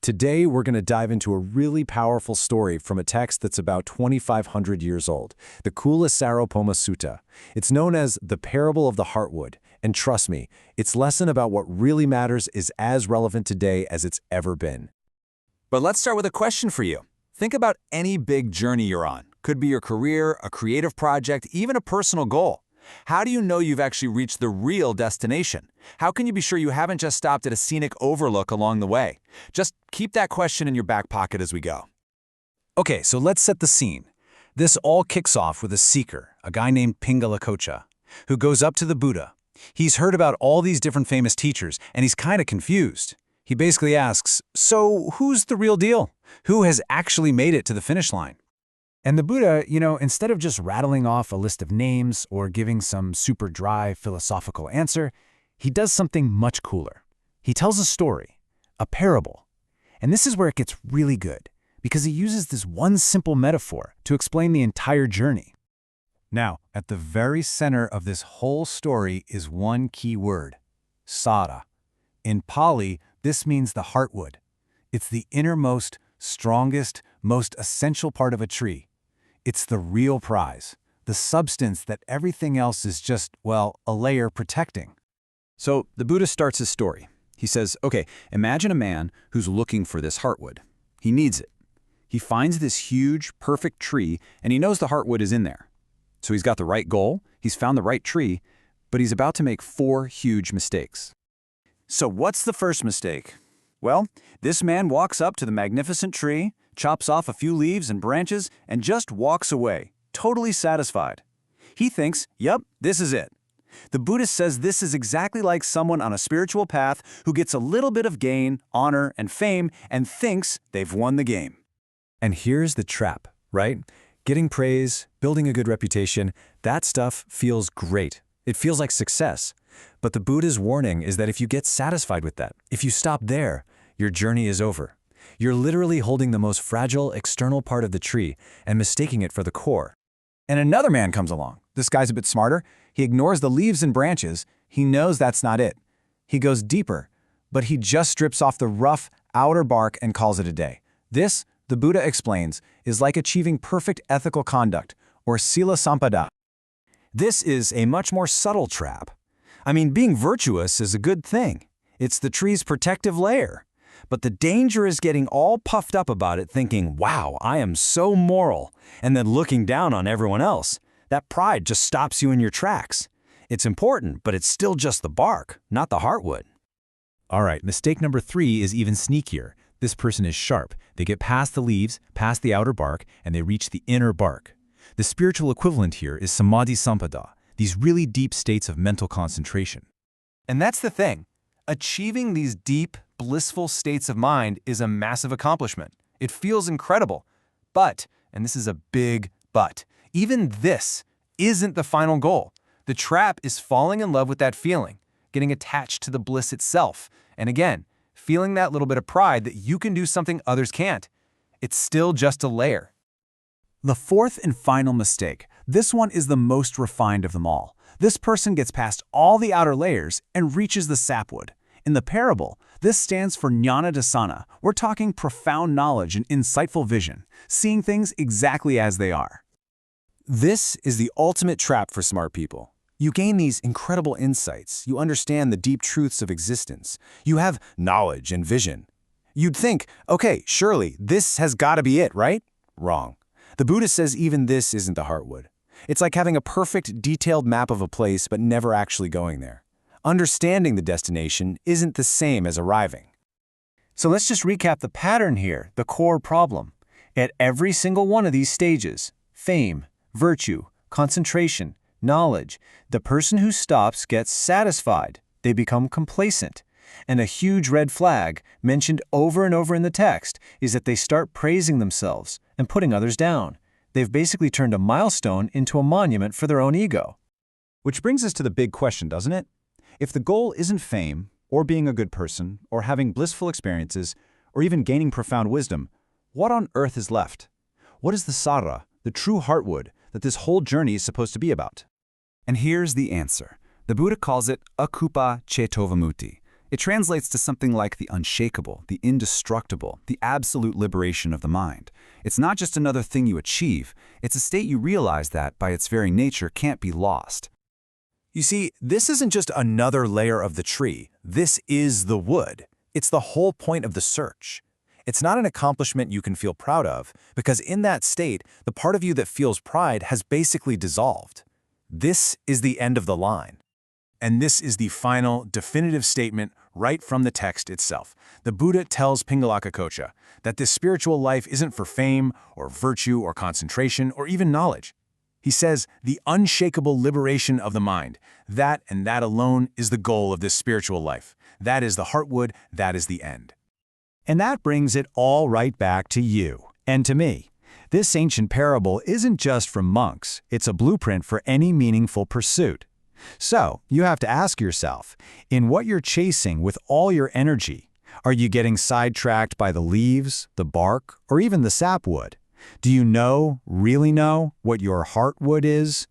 Today, we're going to dive into a really powerful story from a text that's about 2,500 years old, the Cūḷasāropama Sutta. It's known as the Parable of the Heartwood, and trust me, its lesson about what really matters is as relevant today as it's ever been. But let's start with a question for you. Think about any big journey you're on. Could be your career, a creative project, even a personal goal. How do you know you've actually reached the real destination? How can you be sure you haven't just stopped at a scenic overlook along the way? Just keep that question in your back pocket as we go. Okay, so let's set the scene. This all kicks off with a seeker, a guy named Pingalakocha, who goes up to the Buddha. He's heard about all these different famous teachers, and he's kind of confused. He basically asks, so who's the real deal? Who has actually made it to the finish line? And the Buddha, instead of just rattling off a list of names or giving some super dry philosophical answer, he does something much cooler. He tells a story, a parable. And this is where it gets really good, because he uses this one simple metaphor to explain the entire journey. Now, at the very center of this whole story is one key word, sara. In Pali, this means the heartwood. It's the innermost, strongest, most essential part of a tree. It's the real prize, the substance that everything else is just, well, a layer protecting. So the Buddha starts his story. He says, okay, imagine a man who's looking for this heartwood. He needs it. He finds this huge, perfect tree, and he knows the heartwood is in there. So he's got the right goal, he's found the right tree, but he's about to make 4 huge mistakes. So what's the first mistake? Well, this man walks up to the magnificent tree, chops off a few leaves and branches, and just walks away, totally satisfied. He thinks, yep, this is it. The Buddhist says this is exactly like someone on a spiritual path who gets a little bit of gain, honor, and fame, and thinks they've won the game. And here's the trap, right? Getting praise, building a good reputation, that stuff feels great. It feels like success. But the Buddha's warning is that if you get satisfied with that, if you stop there, your journey is over. You're literally holding the most fragile external part of the tree and mistaking it for the core. And another man comes along. This guy's a bit smarter. He ignores the leaves and branches. He knows that's not it. He goes deeper, but he just strips off the rough outer bark and calls it a day. This, the Buddha explains, is like achieving perfect ethical conduct, or sila sampada. This is a much more subtle trap. I mean, being virtuous is a good thing. It's the tree's protective layer. But the danger is getting all puffed up about it, thinking, wow, I am so moral, and then looking down on everyone else. That pride just stops you in your tracks. It's important, but it's still just the bark, not the heartwood. All right, mistake number 3 is even sneakier. This person is sharp. They get past the leaves, past the outer bark, and they reach the inner bark. The spiritual equivalent here is samadhi sampada, these really deep states of mental concentration. And that's the thing. Achieving these deep, blissful states of mind is a massive accomplishment. It feels incredible. But, and this is a big but, even this isn't the final goal. The trap is falling in love with that feeling, getting attached to the bliss itself, and again, feeling that little bit of pride that you can do something others can't. It's still just a layer. The fourth and final mistake, this one is the most refined of them all. This person gets past all the outer layers and reaches the sapwood. In the parable, this stands for jnana dasana. We're talking profound knowledge and insightful vision, seeing things exactly as they are. This is the ultimate trap for smart people. You gain these incredible insights. You understand the deep truths of existence. You have knowledge and vision. You'd think, okay, surely this has got to be it, right? Wrong. The Buddha says even this isn't the heartwood. It's like having a perfect, detailed map of a place but never actually going there. Understanding the destination isn't the same as arriving. So let's just recap the pattern here, the core problem. At every single one of these stages, fame, virtue, concentration, knowledge, the person who stops gets satisfied. They become complacent. And a huge red flag, mentioned over and over in the text, is that they start praising themselves and putting others down. They've basically turned a milestone into a monument for their own ego. Which brings us to the big question, doesn't it? If the goal isn't fame, or being a good person, or having blissful experiences, or even gaining profound wisdom, what on earth is left? What is the sara, the true heartwood, that this whole journey is supposed to be about? And here's the answer. The Buddha calls it akupa cetovimutti. It translates to something like the unshakable, the indestructible, the absolute liberation of the mind. It's not just another thing you achieve, it's a state you realize that, by its very nature, can't be lost. You see, this isn't just another layer of the tree. This is the wood. It's the whole point of the search. It's not an accomplishment you can feel proud of, because in that state, the part of you that feels pride has basically dissolved. This is the end of the line. And this is the final, definitive statement right from the text itself. The Buddha tells Pingalaka that this spiritual life isn't for fame or virtue or concentration or even knowledge. He says the unshakable liberation of the mind, that and that alone is the goal of this spiritual life. That is the Heartwood, that is the end. And that brings it all right back to you and to me. This ancient parable isn't just for monks, it's a blueprint for any meaningful pursuit. So, you have to ask yourself, in what you're chasing with all your energy, are you getting sidetracked by the leaves, the bark, or even the sapwood? Do you really know what your heartwood is?